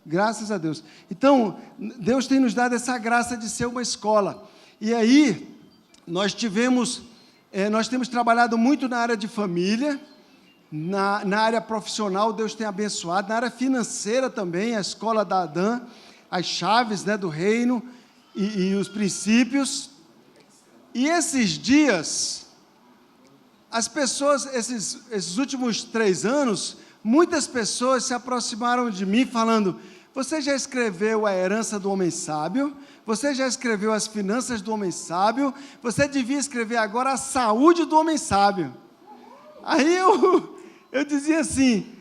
Graças a Deus. Então, Deus tem nos dado essa graça de ser uma escola. E aí, nós temos trabalhado muito na área de família, na área profissional, Deus tem abençoado, na área financeira também, a escola da Adã, as chaves, né, do reino e os princípios. E esses dias, as pessoas, esses últimos 3 anos, muitas pessoas se aproximaram de mim falando: você já escreveu A Herança do Homem Sábio? Você já escreveu As Finanças do Homem Sábio? Você devia escrever agora A Saúde do Homem Sábio. Aí eu dizia assim: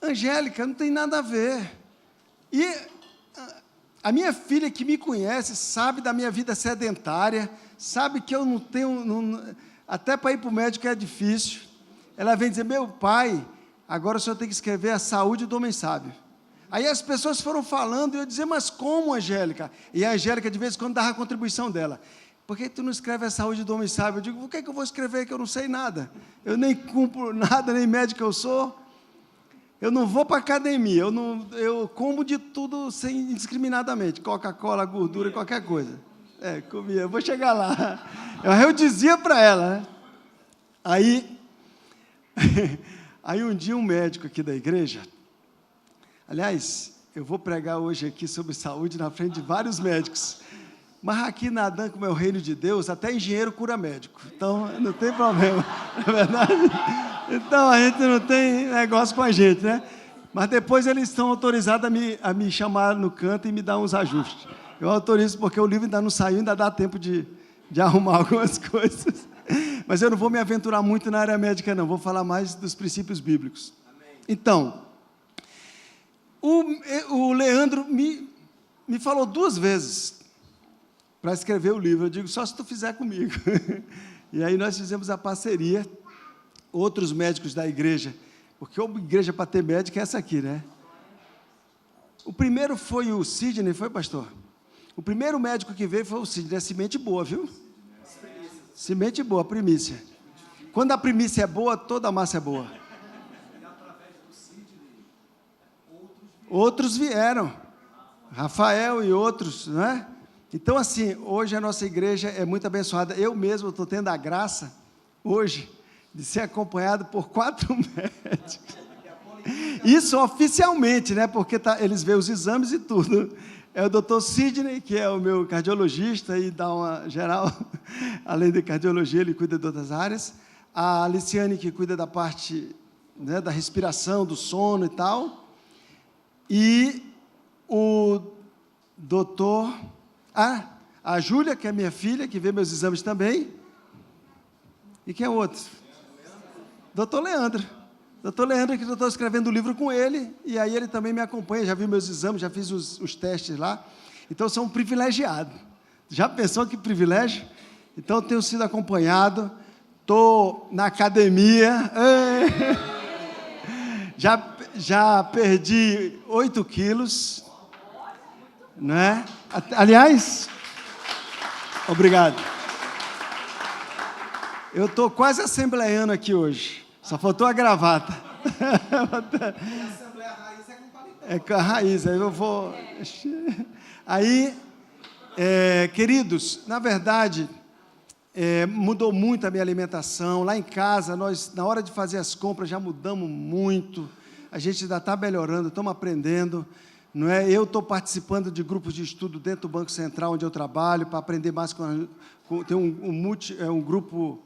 Angélica, não tem nada a ver. E a minha filha, que me conhece, sabe da minha vida sedentária, sabe que eu não tenho, até para ir para o médico é difícil. Ela vem dizer: meu pai, agora o senhor tem que escrever A Saúde do Homem Sábio. Aí as pessoas foram falando, e eu dizia: mas como, Angélica? E a Angélica, de vez em quando, dava a contribuição dela: por que tu não escreve A Saúde do Homem Sábio? Eu digo: por que eu vou escrever, que eu não sei nada? Eu nem cumpro nada, nem médico eu sou. Eu não vou para a academia, eu como de tudo indiscriminadamente, Coca-Cola, gordura, qualquer coisa. Comia, eu vou chegar lá. Eu dizia para ela, né? Aí um dia um médico aqui da igreja, aliás, eu vou pregar hoje aqui sobre saúde na frente de vários médicos, mas aqui na Adã, como é o reino de Deus, até engenheiro cura médico, então não tem problema, não é verdade? Então a gente não tem negócio com a gente, né? Mas depois eles estão autorizados a me chamar no canto e me dar uns ajustes. Eu autorizo porque o livro ainda não saiu, ainda dá tempo de arrumar algumas coisas. Mas eu não vou me aventurar muito na área médica, não. Vou falar mais dos princípios bíblicos. Amém. Então, o Leandro me falou 2 vezes para escrever o livro. Eu digo: só se tu fizer comigo. E aí nós fizemos a parceria, outros médicos da igreja, porque a igreja para ter médico é essa aqui, né? O primeiro foi o Sidney, foi, pastor? O primeiro médico que veio foi o Sidney. É semente boa, viu? Semente boa, primícia. Quando a primícia é boa, toda a massa é boa. E através do Sidney, outros vieram. Rafael e outros, não é? Então, assim, hoje a nossa igreja é muito abençoada. Eu mesmo estou tendo a graça, hoje, de ser acompanhado por 4 médicos. Isso oficialmente, né? Porque eles veem os exames e tudo. É o doutor Sidney, que é o meu cardiologista, e dá uma geral, além de cardiologia, ele cuida de outras áreas. A Aliciane, que cuida da parte, né, da respiração, do sono e tal. E o doutor... a Júlia, que é minha filha, que vê meus exames também. E quem é o outro? Doutor Leandro. Doutor Leandro, que eu estou escrevendo o livro com ele, e aí ele também me acompanha, já viu meus exames, já fiz os testes lá. Então, eu sou um privilegiado. Já pensou que privilégio? Então, eu tenho sido acompanhado, estou na academia, já perdi 8 quilos, né? Aliás, obrigado. Eu estou quase assembleiano aqui hoje. Só faltou a gravata. A Assembleia Raiz é com paletó. É com a raiz, aí eu vou... Aí, queridos, na verdade, mudou muito a minha alimentação. Lá em casa, nós, na hora de fazer as compras, já mudamos muito. A gente ainda está melhorando, estamos aprendendo. Não é? Eu estou participando de grupos de estudo dentro do Banco Central, onde eu trabalho, para aprender mais tem um grupo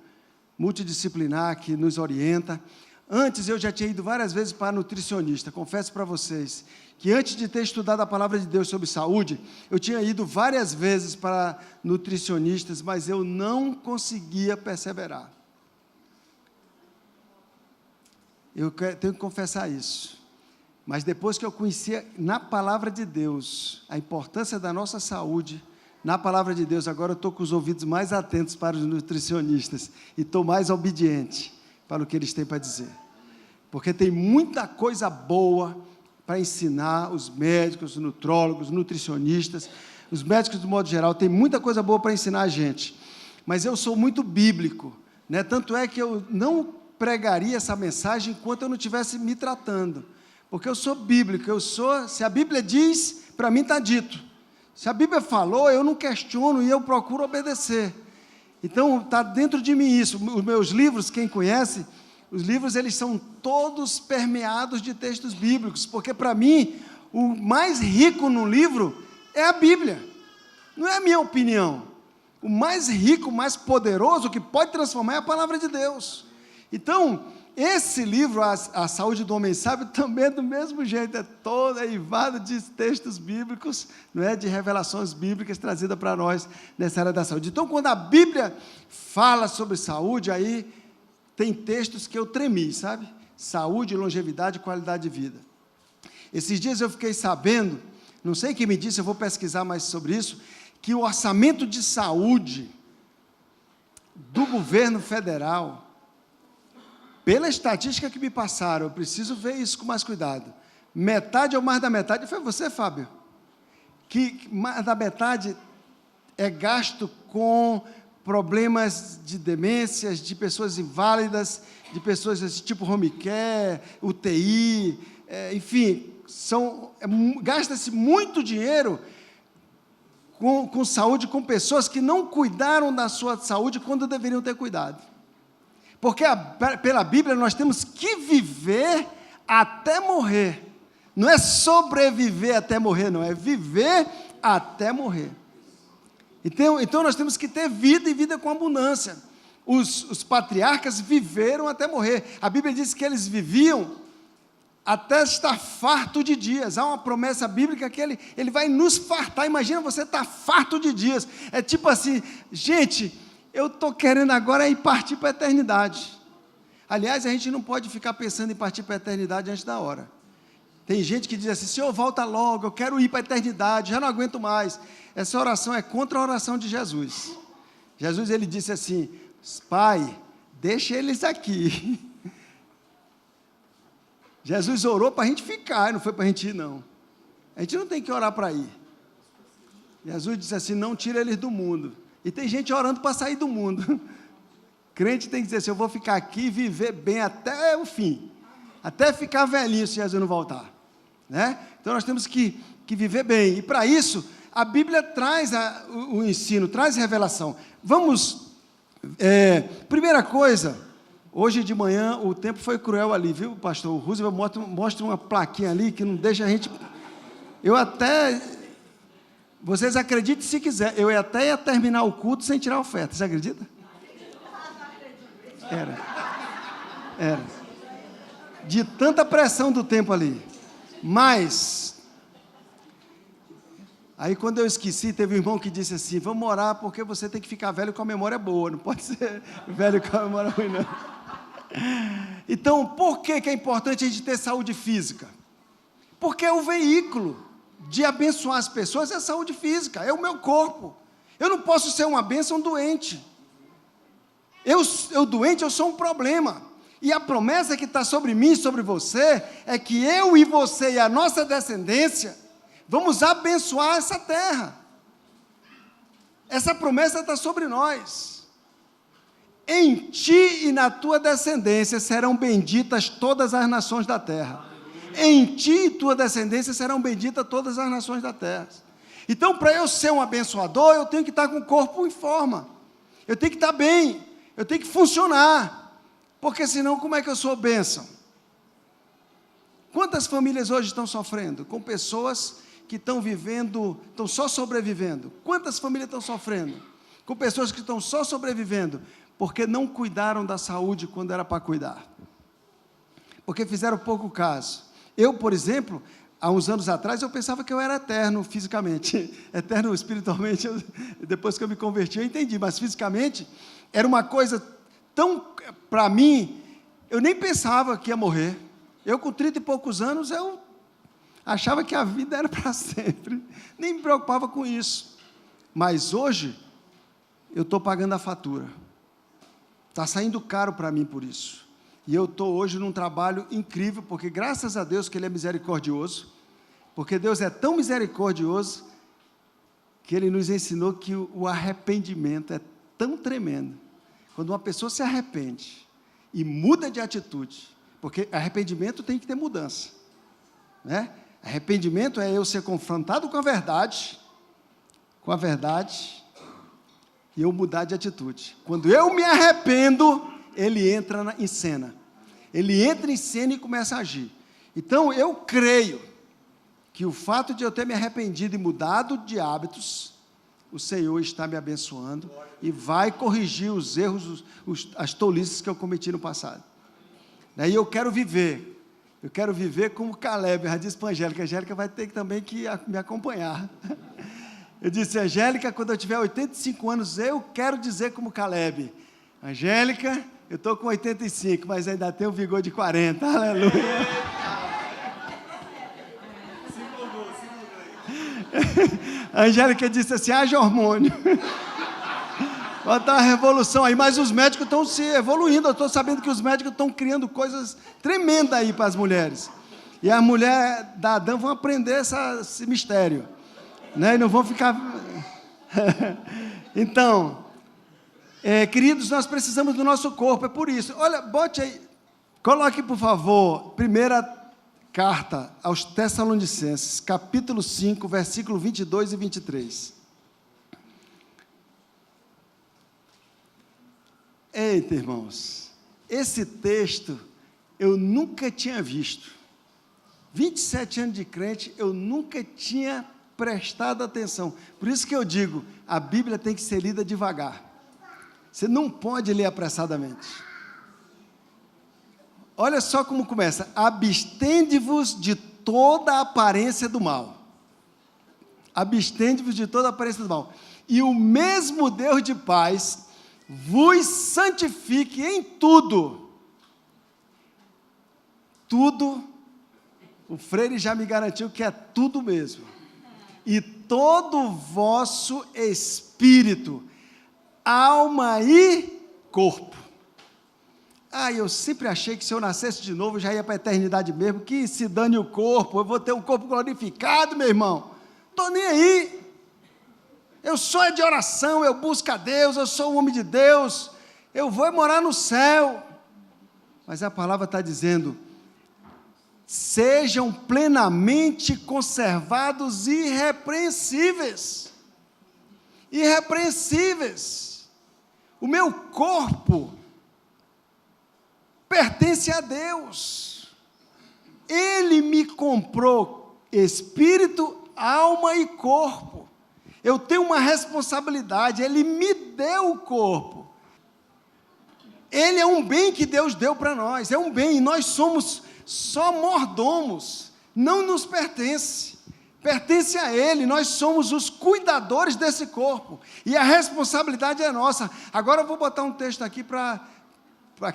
multidisciplinar que nos orienta. Antes, eu já tinha ido várias vezes para nutricionista. Confesso para vocês que antes de ter estudado a palavra de Deus sobre saúde, eu tinha ido várias vezes para nutricionistas, mas eu não conseguia perseverar. Eu tenho que confessar isso. Mas depois que eu conhecia na palavra de Deus a importância da nossa saúde, na palavra de Deus, agora eu estou com os ouvidos mais atentos para os nutricionistas e estou mais obediente para o que eles têm para dizer. Porque tem muita coisa boa para ensinar os médicos, os nutrólogos, os nutricionistas, os médicos do modo geral, tem muita coisa boa para ensinar a gente. Mas eu sou muito bíblico, né? Tanto é que eu não pregaria essa mensagem enquanto eu não estivesse me tratando. Porque eu sou bíblico, se a Bíblia diz, para mim está dito. Se a Bíblia falou, eu não questiono e eu procuro obedecer. Então, está dentro de mim isso. Os meus livros, quem conhece, os livros eles são todos permeados de textos bíblicos, porque para mim, o mais rico no livro é a Bíblia, não é a minha opinião. O mais rico, o mais poderoso, que pode transformar é a palavra de Deus. Então, esse livro, a Saúde do Homem Sábio, também é do mesmo jeito, é todo eivado de textos bíblicos, não é? De revelações bíblicas trazidas para nós nessa área da saúde. Então, quando a Bíblia fala sobre saúde, aí tem textos que eu tremi, sabe? Saúde, longevidade e qualidade de vida. Esses dias eu fiquei sabendo, não sei quem me disse, eu vou pesquisar mais sobre isso, que o orçamento de saúde do governo federal, pela estatística que me passaram, eu preciso ver isso com mais cuidado, metade ou mais da metade, foi você, Fábio, que mais da metade é gasto com problemas de demências, de pessoas inválidas, de pessoas desse tipo home care, UTI, enfim, gasta-se muito dinheiro com saúde, com pessoas que não cuidaram da sua saúde quando deveriam ter cuidado. Porque pela Bíblia nós temos que viver até morrer. Não é sobreviver até morrer, não, é viver até morrer. Então nós temos que ter vida e vida com abundância. Os patriarcas viveram até morrer. A Bíblia diz que eles viviam até estar farto de dias. Há uma promessa bíblica que ele vai nos fartar. Imagina você estar farto de dias. É tipo assim, gente, eu estou querendo agora ir partir para a eternidade. Aliás, a gente não pode ficar pensando em partir para a eternidade antes da hora. Tem gente que diz assim, Senhor, volta logo, eu quero ir para a eternidade, já não aguento mais. Essa oração é contra a oração de Jesus. Jesus, ele disse assim, Pai, deixa eles aqui. Jesus orou para a gente ficar, não foi para a gente ir, não. A gente não tem que orar para ir. Jesus disse assim, não tira eles do mundo. E tem gente orando para sair do mundo. Crente tem que dizer assim, eu vou ficar aqui e viver bem até o fim. Até ficar velhinho se Jesus não voltar. Né? Então nós temos que viver bem. E para isso, a Bíblia traz o ensino, traz revelação. Vamos, primeira coisa, hoje de manhã o tempo foi cruel ali, viu, pastor? O Roosevelt mostra uma plaquinha ali que não deixa a gente... Vocês acreditem se quiser, eu até ia terminar o culto sem tirar a oferta, você acredita? Era. De tanta pressão do tempo ali. Mas, aí quando eu esqueci, teve um irmão que disse assim, vamos orar porque você tem que ficar velho com a memória boa, não pode ser velho com a memória ruim, não. Então, por que é importante a gente ter saúde física? Porque é o veículo de abençoar as pessoas, é a saúde física, é o meu corpo. Eu não posso ser uma bênção doente. Eu doente, eu sou um problema. E a promessa que está sobre mim e sobre você, é que eu e você e a nossa descendência, vamos abençoar essa terra. Essa promessa está sobre nós. Em ti e na tua descendência serão benditas todas as nações da terra. Em ti e tua descendência serão benditas todas as nações da terra. Então, para eu ser um abençoador, eu tenho que estar com o corpo em forma. Eu tenho que estar bem. Eu tenho que funcionar. Porque senão, como é que eu sou bênção? Quantas famílias hoje estão sofrendo? Com pessoas que estão vivendo, estão só sobrevivendo. Quantas famílias estão sofrendo? Com pessoas que estão só sobrevivendo, porque não cuidaram da saúde quando era para cuidar. Porque fizeram pouco caso. Eu, por exemplo, há uns anos atrás, eu pensava que eu era eterno fisicamente. Eterno espiritualmente, depois que eu me converti, eu entendi. Mas fisicamente, era uma coisa tão, para mim, eu nem pensava que ia morrer. Eu, com 30 e poucos anos, eu achava que a vida era para sempre. Nem me preocupava com isso. Mas hoje, eu estou pagando a fatura. Está saindo caro para mim por isso. E eu estou hoje num trabalho incrível, porque graças a Deus que Ele é misericordioso, porque Deus é tão misericordioso, que Ele nos ensinou que o arrependimento é tão tremendo. Quando uma pessoa se arrepende e muda de atitude, porque arrependimento tem que ter mudança. né? Arrependimento é eu ser confrontado com a verdade, e eu mudar de atitude. Quando eu me arrependo, ele entra em cena. Ele entra em cena e começa a agir. Então, eu creio que o fato de eu ter me arrependido e mudado de hábitos, o Senhor está me abençoando e vai corrigir os erros, as tolices que eu cometi no passado. Daí eu quero viver como Caleb. Eu já disse para a Angélica vai ter também que me acompanhar. Eu disse, Angélica, quando eu tiver 85 anos, eu quero dizer como Caleb, Angélica, eu estou com 85, mas ainda tenho vigor de 40, aleluia. A Angélica disse assim, haja hormônio. Vai dar uma revolução aí, mas os médicos estão se evoluindo, eu estou sabendo que os médicos estão criando coisas tremendas aí para as mulheres. E as mulheres da Adão vão aprender esse mistério, né? E não vão ficar... Então, queridos, nós precisamos do nosso corpo, é por isso. Olha, bote aí, coloque por favor, primeira carta aos Tessalonicenses, capítulo 5, versículo 22 e 23. Eita, irmãos, esse texto eu nunca tinha visto. 27 anos de crente, eu nunca tinha prestado atenção. Por isso que eu digo, a Bíblia tem que ser lida devagar. Você não pode ler apressadamente. Olha só como começa. Abstende-vos de toda a aparência do mal. Abstende-vos de toda a aparência do mal. E o mesmo Deus de paz vos santifique em tudo. Tudo, o Freire já me garantiu que é tudo mesmo. E todo o vosso espírito, alma e corpo. Eu sempre achei que se eu nascesse de novo, eu já ia para a eternidade mesmo, que se dane o corpo, eu vou ter um corpo glorificado, meu irmão. Estou nem aí. Eu sou de oração, eu busco a Deus, eu sou um homem de Deus, eu vou morar no céu. Mas a palavra está dizendo, sejam plenamente conservados irrepreensíveis. Irrepreensíveis. O meu corpo pertence a Deus. Ele me comprou espírito, alma e corpo. Eu tenho uma responsabilidade, Ele me deu o corpo. Ele é um bem que Deus deu para nós, é um bem, e nós somos só mordomos, não nos pertence, pertence a Ele, nós somos os cuidadores desse corpo, e a responsabilidade é nossa. Agora eu vou botar um texto aqui para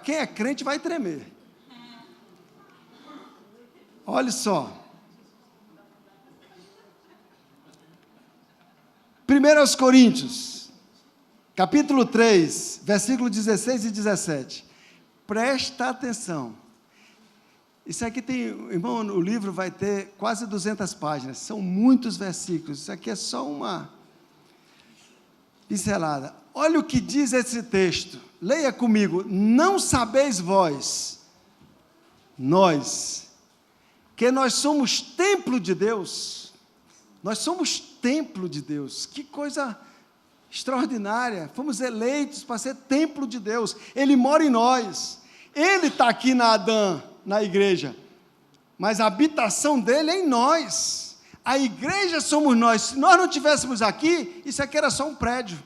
quem é crente vai tremer. Olha só. 1 Coríntios, capítulo 3, versículo 16 e 17. Presta atenção. Isso aqui tem, irmão, o livro vai ter quase 200 páginas, são muitos versículos, isso aqui é só uma pincelada. Olha o que diz esse texto, leia comigo. Não sabeis vós, nós, que nós somos templo de Deus? Nós somos templo de Deus, que coisa extraordinária, fomos eleitos para ser templo de Deus, Ele mora em nós, Ele está aqui na Adã, na igreja, mas a habitação dEle é em nós, a igreja somos nós. Se nós não estivéssemos aqui, isso aqui era só um prédio.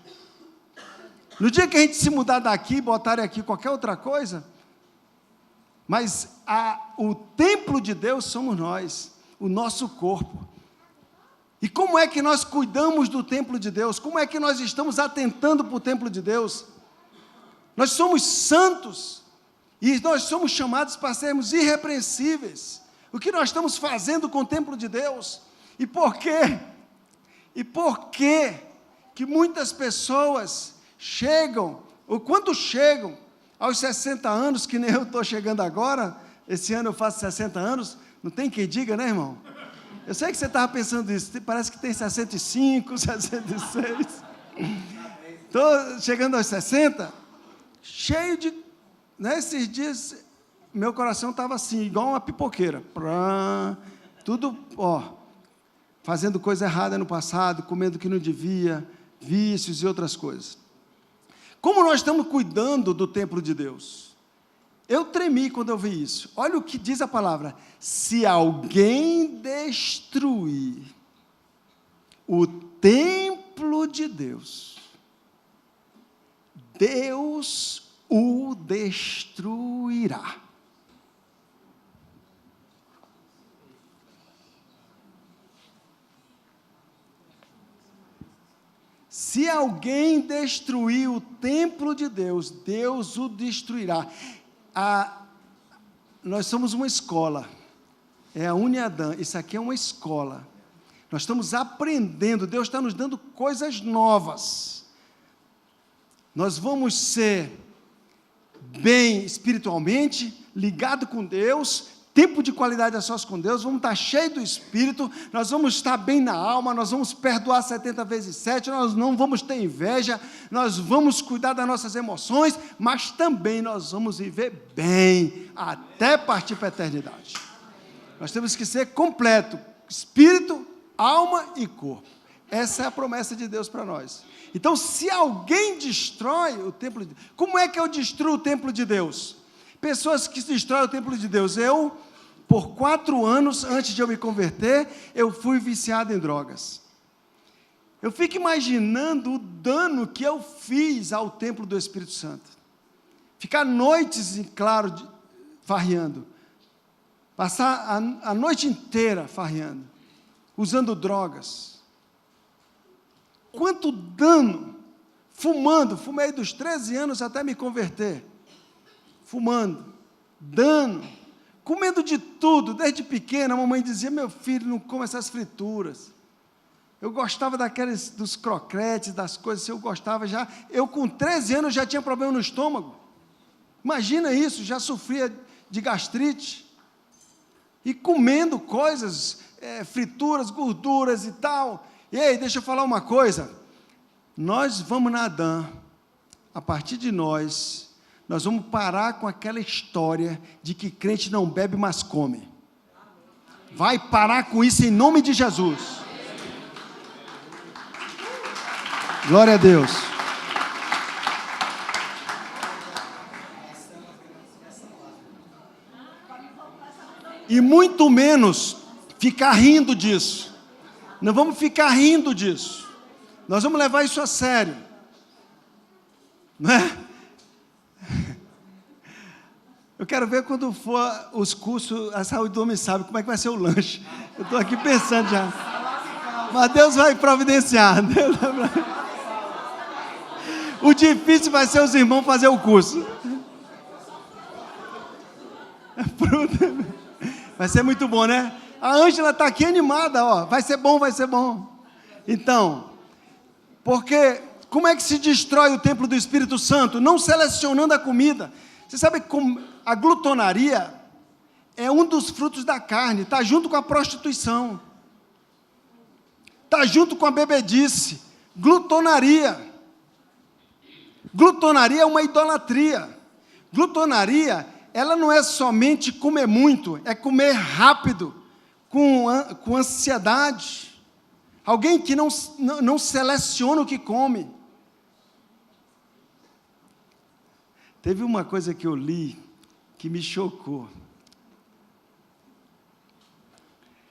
No dia que a gente se mudar daqui, botarem aqui qualquer outra coisa, mas o templo de Deus somos nós, o nosso corpo. E como é que nós cuidamos do templo de Deus? Como é que nós estamos atentando para o templo de Deus? Nós somos santos, e nós somos chamados para sermos irrepreensíveis. O que nós estamos fazendo com o templo de Deus? E por quê? E por quê que muitas pessoas chegam, ou quando chegam aos 60 anos, que nem eu estou chegando agora, esse ano eu faço 60 anos, não tem quem diga, né, irmão? Eu sei que você estava pensando isso, parece que tem 65, 66. Estou chegando aos 60, cheio de... Nesses dias, meu coração estava assim, igual uma pipoqueira. Tudo, fazendo coisa errada no passado, comendo o que não devia, vícios e outras coisas. Como nós estamos cuidando do templo de Deus? Eu tremi quando eu vi isso. Olha o que diz a palavra: se alguém destruir o templo de Deus, Deus o destruirá. Se alguém destruir o templo de Deus, Deus o destruirá. Nós somos uma escola, é a Uniadã, isso aqui é uma escola. Nós estamos aprendendo, Deus está nos dando coisas novas. Nós vamos ser bem espiritualmente, ligado com Deus, tempo de qualidade a sós com Deus, vamos estar cheios do Espírito, nós vamos estar bem na alma, nós vamos perdoar 70 vezes 7, nós não vamos ter inveja, nós vamos cuidar das nossas emoções, mas também nós vamos viver bem, até partir para a eternidade. Nós temos que ser completo, espírito, alma e corpo. Essa é a promessa de Deus para nós. Então, se alguém destrói o templo de Deus, como é que eu destruo o templo de Deus? Pessoas que destroem o templo de Deus. Por 4 anos, antes de eu me converter, eu fui viciado em drogas. Eu fico imaginando o dano que eu fiz ao templo do Espírito Santo. Ficar noites em claro, farreando. Passar a noite inteira farreando. Usando drogas. Quanto dano. Fumei dos 13 anos até me converter. Fumando. Dano. Comendo de tudo, desde pequena, a mamãe dizia: meu filho, não come essas frituras. Eu gostava dos croquetes, das coisas, eu gostava já. Eu com 13 anos já tinha problema no estômago. Imagina isso, já sofria de gastrite. E comendo coisas, frituras, gorduras e tal. E aí, deixa eu falar uma coisa. Nós vamos na Adã, a partir de nós vamos parar com aquela história de que crente não bebe, mas come. Vai parar com isso em nome de Jesus. Glória a Deus. E muito menos ficar rindo disso. Não vamos ficar rindo disso. Nós vamos levar isso a sério. Não é? Eu quero ver quando for os cursos, a saúde do homem sabe como é que vai ser o lanche. Eu estou aqui pensando já. Mas Deus vai providenciar. O difícil vai ser os irmãos fazer o curso. Vai ser muito bom, né? A Ângela está aqui animada, vai ser bom, vai ser bom. Então, porque como é que se destrói o templo do Espírito Santo? Não selecionando a comida. Você sabe como a glutonaria é um dos frutos da carne, está junto com a prostituição, está junto com a bebedice. Glutonaria é uma idolatria. Glutonaria, ela não é somente comer muito, é comer rápido, com ansiedade. Alguém que não seleciona o que come. Teve uma coisa que eu li que me chocou.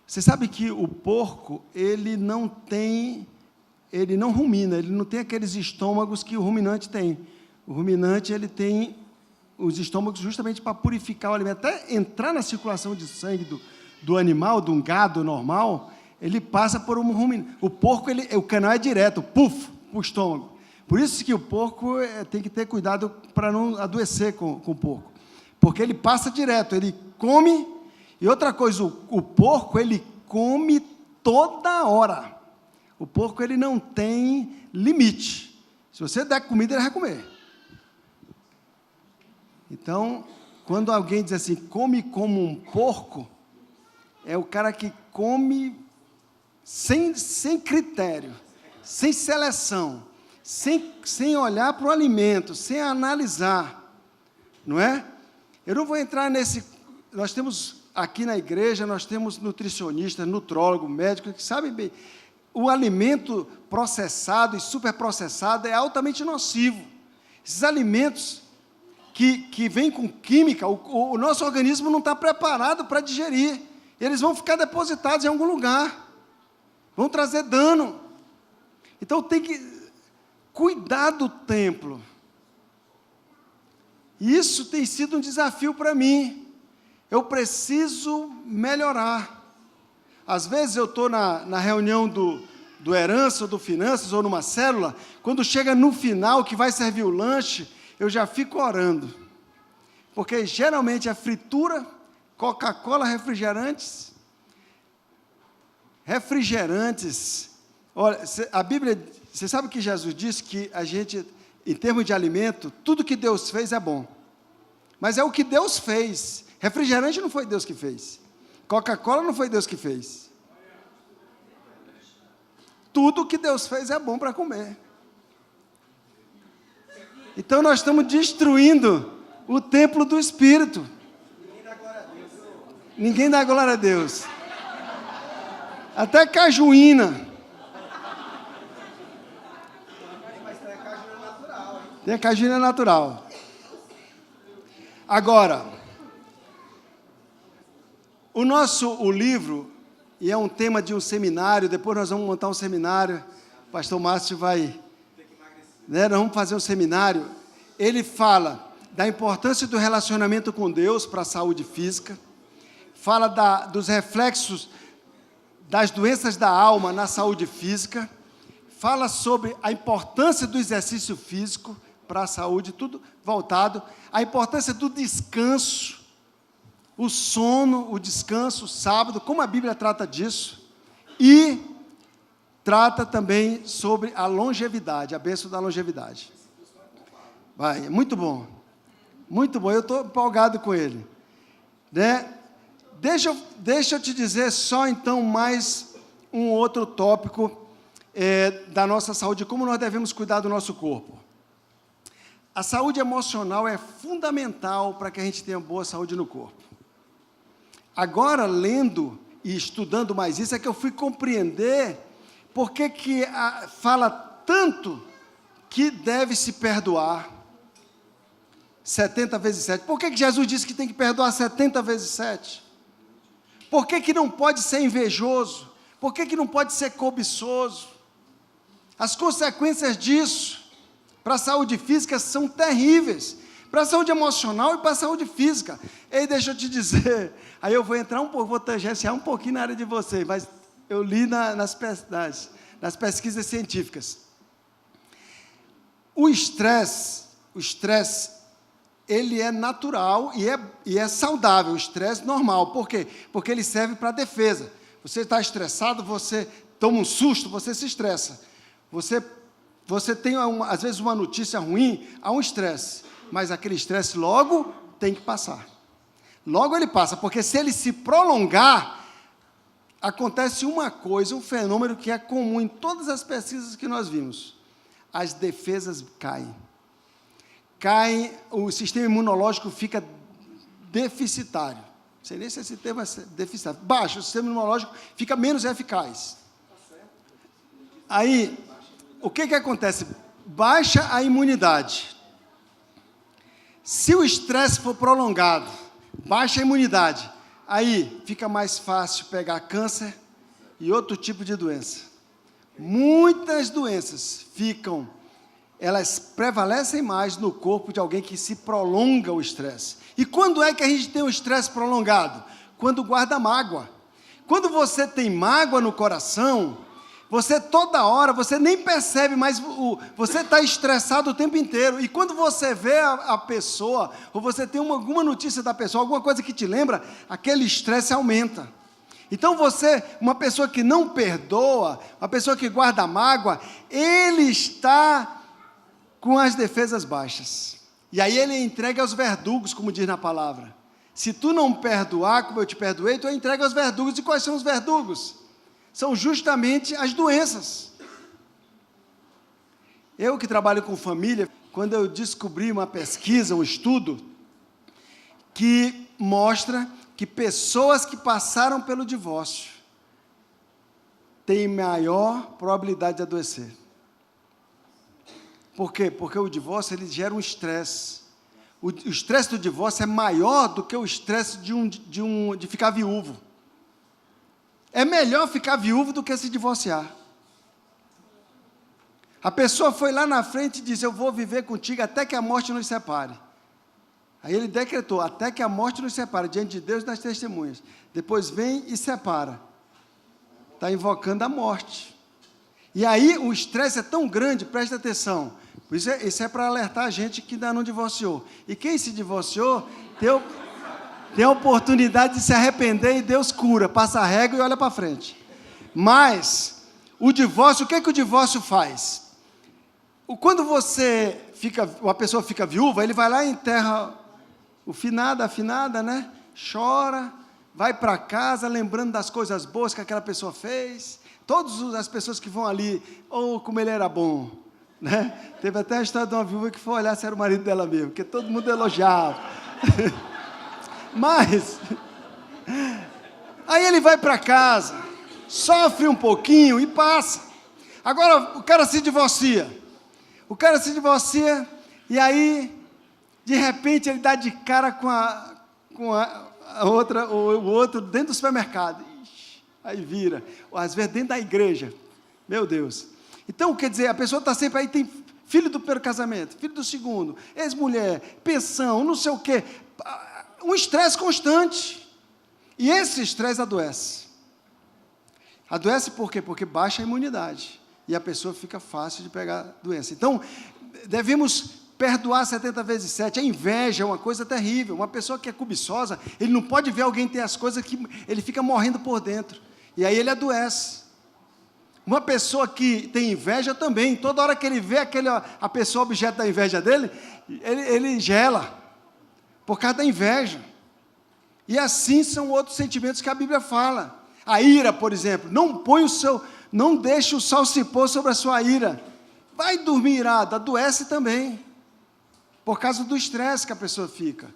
Você sabe que o porco, ele não rumina, ele não tem aqueles estômagos que o ruminante tem. O ruminante, ele tem os estômagos justamente para purificar o alimento. Até entrar na circulação de sangue do animal, de um gado normal, ele passa por um ruminante. O porco, o canal é direto, para o estômago. Por isso que o porco tem que ter cuidado para não adoecer com o porco. Porque ele passa direto, ele come. E outra coisa, o porco, ele come toda hora. O porco, ele não tem limite. Se você der comida, ele vai comer. Então, quando alguém diz assim, come como um porco, é o cara que come sem critério, sem seleção, sem olhar para o alimento, sem analisar, não é? Eu não vou entrar nesse... Nós temos aqui na igreja, nós temos nutricionistas, nutrólogo, médico, que sabem bem, o alimento processado e superprocessado é altamente nocivo. Esses alimentos que vêm com química, o nosso organismo não está preparado para digerir. Eles vão ficar depositados em algum lugar, vão trazer dano. Então, tem que cuidar do templo. Isso tem sido um desafio para mim. Eu preciso melhorar. Às vezes eu estou na reunião do Herança, ou do Finanças, ou numa célula, quando chega no final, que vai servir o lanche, eu já fico orando. Porque geralmente é fritura, Coca-Cola, refrigerantes. Olha, a Bíblia, você sabe que Jesus disse que a gente, em termos de alimento, tudo que Deus fez é bom. Mas é o que Deus fez. Refrigerante não foi Deus que fez. Coca-Cola não foi Deus que fez. Tudo que Deus fez é bom para comer. Então nós estamos destruindo o templo do Espírito. Ninguém dá glória a Deus. Até cajuína. Tem a cajuína natural. Agora, o livro, e é um tema de um seminário, depois nós vamos montar um seminário, o pastor Márcio vai, nós vamos fazer um seminário, ele fala da importância do relacionamento com Deus para a saúde física, fala dos reflexos das doenças da alma na saúde física, fala sobre a importância do exercício físico para a saúde, tudo voltado, a importância do descanso, o sono, o descanso, o sábado, como a Bíblia trata disso, e trata também sobre a longevidade, a bênção da longevidade. Vai, é muito bom, eu estou empolgado com ele, né? Deixa eu te dizer só então mais um outro tópico da nossa saúde, como nós devemos cuidar do nosso corpo. A saúde emocional é fundamental para que a gente tenha boa saúde no corpo. Agora, lendo e estudando mais isso, é que eu fui compreender por que fala tanto que deve se perdoar 70 vezes 7. Por que Jesus disse que tem que perdoar 70 vezes 7? Por que não pode ser invejoso? Por que não pode ser cobiçoso? As consequências disso para a saúde física são terríveis, para a saúde emocional e para a saúde física. E deixa eu te dizer, aí eu vou entrar vou tangenciar um pouquinho na área de vocês, mas eu li nas pesquisas científicas. O estresse, ele é natural e é saudável, o estresse normal. Por quê? Porque ele serve para defesa. Você está estressado, você toma um susto, você se estressa. Você tem, às vezes, uma notícia ruim, há um estresse, mas aquele estresse logo tem que passar. Logo ele passa, porque se ele se prolongar, acontece uma coisa, um fenômeno que é comum em todas as pesquisas que nós vimos. As defesas caem, o sistema imunológico fica deficitário. Não sei nem se esse termo é deficitário. Baixo, o sistema imunológico fica menos eficaz. Aí, o que acontece? Baixa a imunidade. Se o estresse for prolongado, baixa a imunidade, aí fica mais fácil pegar câncer e outro tipo de doença. Muitas doenças elas prevalecem mais no corpo de alguém que se prolonga o estresse. E quando é que a gente tem um estresse prolongado? Quando guarda mágoa. Quando você tem mágoa no coração, você toda hora, você nem percebe, mas você está estressado o tempo inteiro. E quando você vê a pessoa, ou você tem alguma notícia da pessoa, alguma coisa que te lembra, aquele estresse aumenta. Então uma pessoa que não perdoa, uma pessoa que guarda mágoa, ele está com as defesas baixas. E aí ele entrega aos verdugos, como diz na palavra. Se tu não perdoar como eu te perdoei, tu entrega aos verdugos. E quais são os verdugos? São justamente as doenças. Eu que trabalho com família, quando eu descobri uma pesquisa, um estudo, que mostra que pessoas que passaram pelo divórcio têm maior probabilidade de adoecer. Por quê? Porque o divórcio ele gera um estresse. O estresse do divórcio é maior do que o estresse de ficar viúvo. É melhor ficar viúvo do que se divorciar. A pessoa foi lá na frente e disse: eu vou viver contigo até que a morte nos separe. Aí ele decretou: até que a morte nos separe, diante de Deus e das testemunhas. Depois vem e separa. Está invocando a morte. E aí o estresse é tão grande, presta atenção. Isso é para alertar a gente que ainda não divorciou. E quem se divorciou, tem a oportunidade de se arrepender e Deus cura, passa a régua e olha para frente. Mas, o divórcio, o que é que o divórcio faz? Quando uma pessoa fica viúva, ele vai lá e enterra o finado, a finada, né? Chora, vai para casa lembrando das coisas boas que aquela pessoa fez. Todas as pessoas que vão ali, como ele era bom, né? Teve até a história de uma viúva que foi olhar se era o marido dela mesmo, porque todo mundo elogiava. Mas, aí ele vai para casa, sofre um pouquinho e passa. Agora o cara se divorcia. E aí, de repente, ele dá de cara com a outra, o outro dentro do supermercado. Ixi, aí vira. Ou às vezes dentro da igreja. Meu Deus. Então, quer dizer, a pessoa está sempre aí, tem filho do primeiro casamento, filho do segundo, ex-mulher, pensão, não sei o quê. Um estresse constante. E esse estresse adoece. Adoece por quê? Porque baixa a imunidade. E a pessoa fica fácil de pegar doença. Então, devemos perdoar 70 vezes 7. A inveja é uma coisa terrível. Uma pessoa que é cobiçosa, ele não pode ver alguém ter as coisas que ele fica morrendo por dentro. E aí ele adoece. Uma pessoa que tem inveja também, toda hora que ele vê a pessoa objeto da inveja dele, ele gela, por causa da inveja. E assim são outros sentimentos que a Bíblia fala. A ira, por exemplo, não deixe o sol se pôr sobre a sua ira. Vai dormir irado, adoece também, por causa do estresse que a pessoa fica.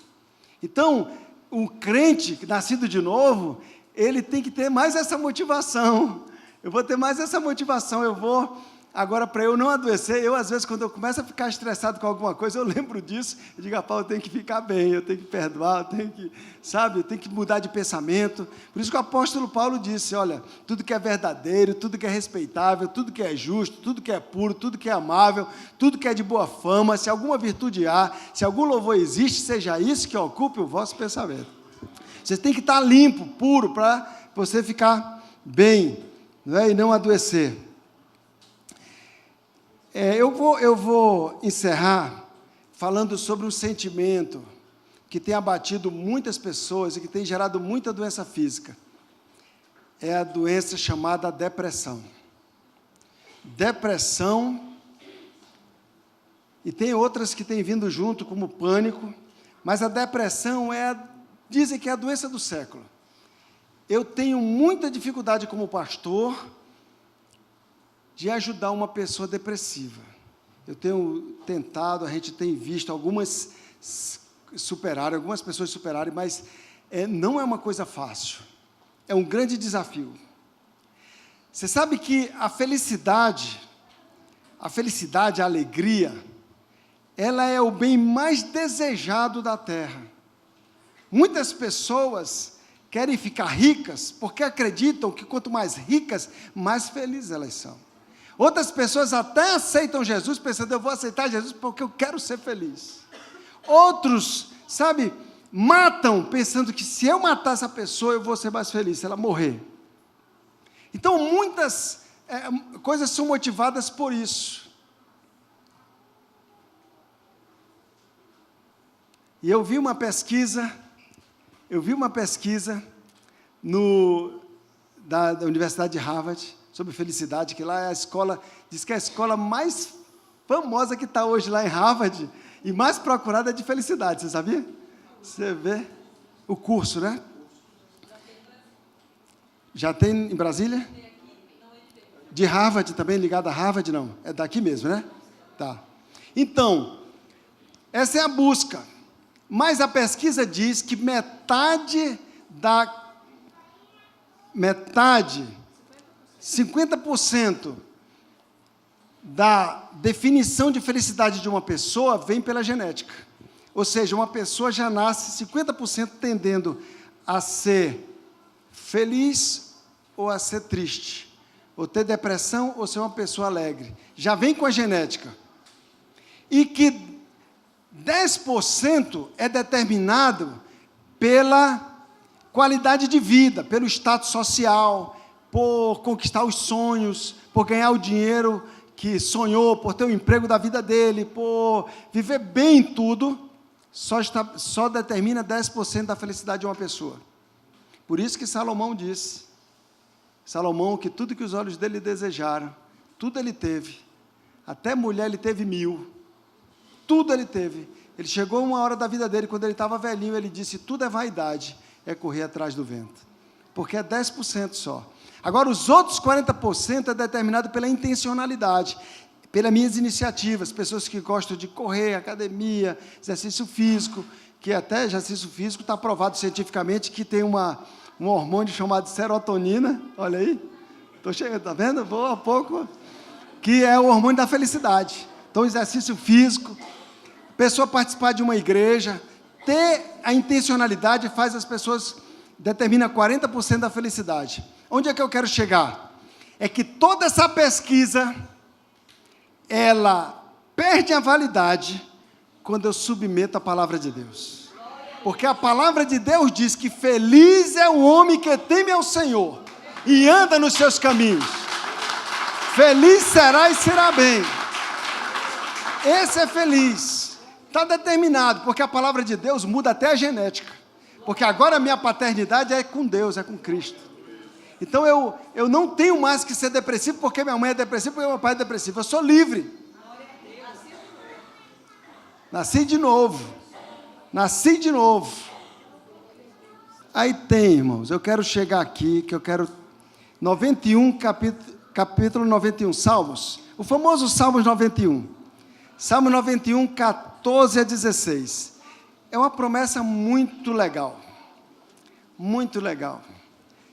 Então, um crente nascido de novo, ele tem que ter mais essa motivação. Eu vou ter mais essa motivação, agora para eu não adoecer, às vezes quando eu começo a ficar estressado com alguma coisa, eu lembro disso, eu digo: eu tenho que ficar bem, eu tenho que perdoar, eu tenho que mudar de pensamento. Por isso que o apóstolo Paulo disse: olha, tudo que é verdadeiro, tudo que é respeitável, tudo que é justo, tudo que é puro, tudo que é amável, tudo que é de boa fama, se alguma virtude há, se algum louvor existe, seja isso que ocupe o vosso pensamento. Você tem que estar limpo, puro, para você ficar bem, e não adoecer. Eu vou encerrar falando sobre um sentimento que tem abatido muitas pessoas e que tem gerado muita doença física. É a doença chamada depressão. Depressão, e tem outras que têm vindo junto, como pânico, mas a depressão dizem que é a doença do século. Eu tenho muita dificuldade como pastor de ajudar uma pessoa depressiva. Eu tenho tentado, a gente tem visto algumas pessoas superarem, mas não é uma coisa fácil. É um grande desafio. Você sabe que a felicidade, a alegria, ela é o bem mais desejado da terra. Muitas pessoas querem ficar ricas porque acreditam que quanto mais ricas, mais felizes elas são. Outras pessoas até aceitam Jesus, pensando: eu vou aceitar Jesus porque eu quero ser feliz. Outros, matam, pensando que se eu matar essa pessoa, eu vou ser mais feliz, se ela morrer. Então, muitas coisas são motivadas por isso. E eu vi uma pesquisa da Universidade de Harvard, sobre felicidade, que lá é a escola, diz que é a escola mais famosa que está hoje lá em Harvard, e mais procurada é de felicidade, você sabia? Você vê o curso, né? Já tem em Brasília? De Harvard também, ligado a Harvard, não? É daqui mesmo, né? Tá. Então, essa é a busca. Mas a pesquisa diz que metade da metade, 50% da definição de felicidade de uma pessoa vem pela genética. Ou seja, uma pessoa já nasce 50% tendendo a ser feliz ou a ser triste, ou ter depressão ou ser uma pessoa alegre. Já vem com a genética. E que 10% é determinado pela qualidade de vida, pelo status social, por conquistar os sonhos, por ganhar o dinheiro que sonhou, por ter o emprego da vida dele, por viver bem em tudo, só determina 10% da felicidade de uma pessoa. Por isso que Salomão disse, que tudo que os olhos dele desejaram, tudo ele teve, até mulher ele teve 1000, tudo ele teve. Ele chegou uma hora da vida dele, quando ele estava velhinho, ele disse, tudo é vaidade, é correr atrás do vento, porque é 10% só. Agora, os outros 40% é determinado pela intencionalidade, pelas minhas iniciativas, pessoas que gostam de correr, academia, exercício físico, que até exercício físico está provado cientificamente que tem um hormônio chamado serotonina, olha aí, estou chegando, está vendo? Vou a pouco, que é o hormônio da felicidade. Então, exercício físico, pessoa participar de uma igreja, ter a intencionalidade faz as pessoas, determina 40% da felicidade. Onde é que eu quero chegar? É que toda essa pesquisa, ela perde a validade quando eu submeto a palavra de Deus. Porque a palavra de Deus diz que feliz é o homem que teme ao Senhor e anda nos seus caminhos. Feliz será e será bem. Esse é feliz. Está determinado, porque a palavra de Deus muda até a genética. Porque agora a minha paternidade é com Deus, é com Cristo. Então eu não tenho mais que ser depressivo porque minha mãe é depressiva, porque meu pai é depressivo. Eu sou livre. Nasci de novo. Nasci de novo. Aí tem, irmãos, eu quero chegar aqui, que eu quero... 91, capítulo 91, Salmos. O famoso Salmos 91. Salmo 91, 14 a 16. É uma promessa muito legal. Muito legal.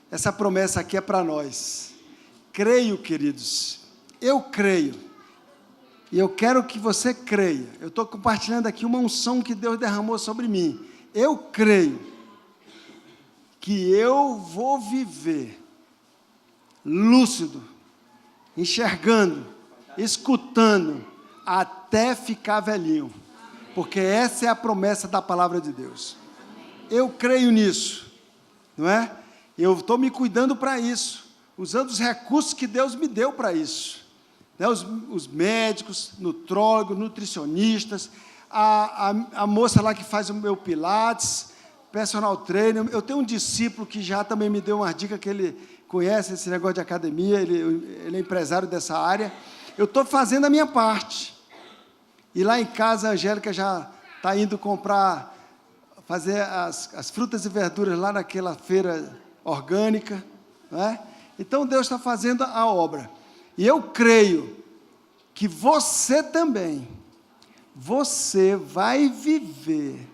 Essa promessa aqui é para nós. Creio, queridos. Eu creio. E eu quero que você creia. Eu estou compartilhando aqui uma unção que Deus derramou sobre mim. Eu creio que eu vou viver lúcido, enxergando, escutando, até ficar velhinho. Porque essa é a promessa da palavra de Deus. Eu creio nisso, não é? Eu estou me cuidando para isso, usando os recursos que Deus me deu para isso. Né? Os médicos, nutrólogos, nutricionistas, a moça lá que faz o meu pilates, personal trainer. Eu tenho um discípulo que já também me deu uma dica, que ele conhece esse negócio de academia, ele é empresário dessa área. Eu estou fazendo a minha parte. E lá em casa a Angélica já está indo fazer as frutas e verduras lá naquela feira orgânica, não é? Então Deus está fazendo a obra, e eu creio que você também, você vai viver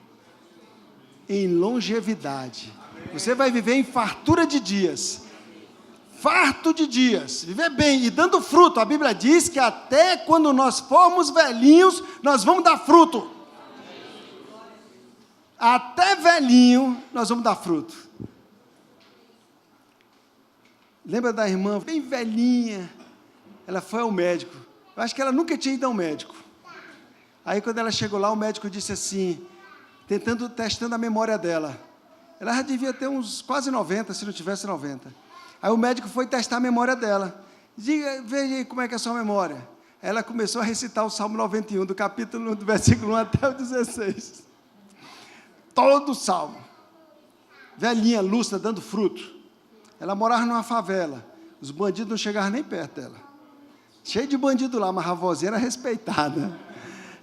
em longevidade, você vai viver em fartura de dias, farto de dias, viver bem e dando fruto. A Bíblia diz que até quando nós formos velhinhos, nós vamos dar fruto, até velhinho nós vamos dar fruto. Lembra da irmã, bem velhinha, ela foi ao médico, eu acho que ela nunca tinha ido ao médico. Aí quando ela chegou lá, o médico disse assim, testando a memória dela, ela já devia ter uns quase 90, se não tivesse 90. Aí o médico foi testar a memória dela, veja aí como é que é a sua memória. Aí ela começou a recitar o Salmo 91, do versículo 1 até o 16, todo o Salmo, velhinha, lúcida, dando fruto. Ela morava numa favela, os bandidos não chegavam nem perto dela. Cheio de bandido lá, mas a vozinha era respeitada.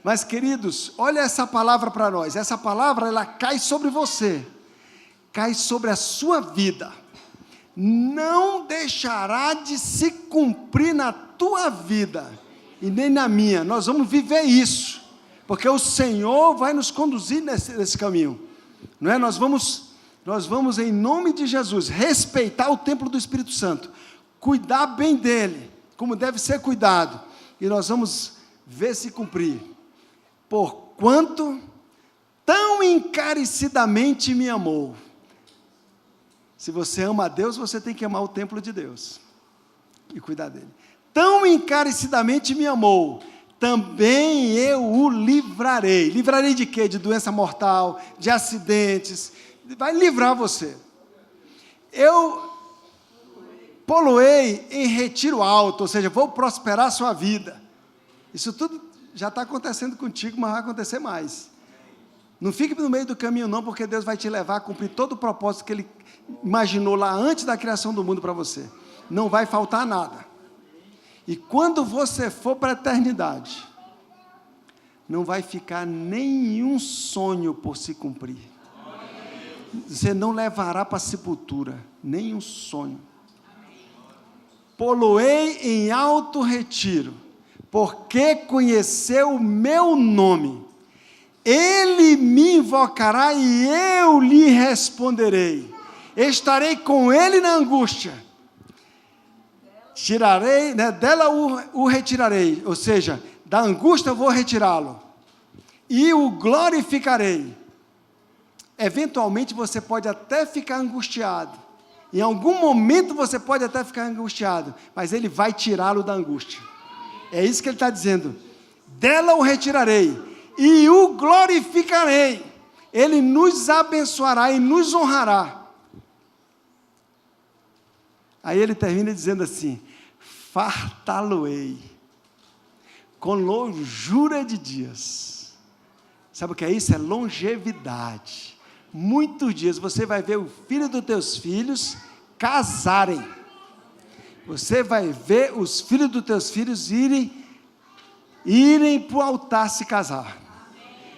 Mas, queridos, olha essa palavra para nós. Essa palavra, ela cai sobre você, cai sobre a sua vida. Não deixará de se cumprir na tua vida, e nem na minha. Nós vamos viver isso, porque o Senhor vai nos conduzir nesse caminho. Não é? Nós vamos Nós vamos, em nome de Jesus, respeitar o templo do Espírito Santo, cuidar bem dele, como deve ser cuidado, e nós vamos ver se cumprir. Porquanto tão encarecidamente me amou. Se você ama a Deus, você tem que amar o templo de Deus e cuidar dele. Tão encarecidamente me amou, também eu o livrarei. Livrarei de quê? De doença mortal, de acidentes. Vai livrar você. Eu poloei em retiro alto, ou seja, vou prosperar a sua vida. Isso tudo já está acontecendo contigo, mas vai acontecer mais. Não fique no meio do caminho não, porque Deus vai te levar a cumprir todo o propósito que Ele imaginou lá antes da criação do mundo para você. Não vai faltar nada. E quando você for para a eternidade, não vai ficar nenhum sonho por se cumprir. Você não levará para a sepultura nenhum sonho. Poloei em alto retiro, porque conheceu o meu nome. Ele me invocará e eu lhe responderei. Estarei com ele na angústia. Tirarei, dela o retirarei, ou seja, da angústia eu vou retirá-lo, e o glorificarei. Eventualmente você pode até ficar angustiado, em algum momento você pode até ficar angustiado, mas Ele vai tirá-lo da angústia. É isso que Ele está dizendo, dela o retirarei, e o glorificarei. Ele nos abençoará e nos honrará. Aí ele termina dizendo assim: fartá-lo-ei com longura de dias. Sabe o que é isso? É longevidade. Muitos dias você vai ver o filho dos teus filhos casarem. Você vai ver os filhos dos teus filhos irem para o altar se casar.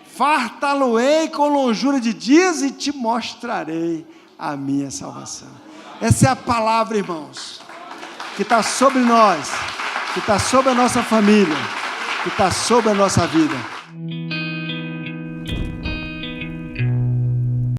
Fartá-lo-ei com longura de dias e te mostrarei a minha salvação. Essa é a palavra, irmãos, que está sobre nós, que está sobre a nossa família, que está sobre a nossa vida.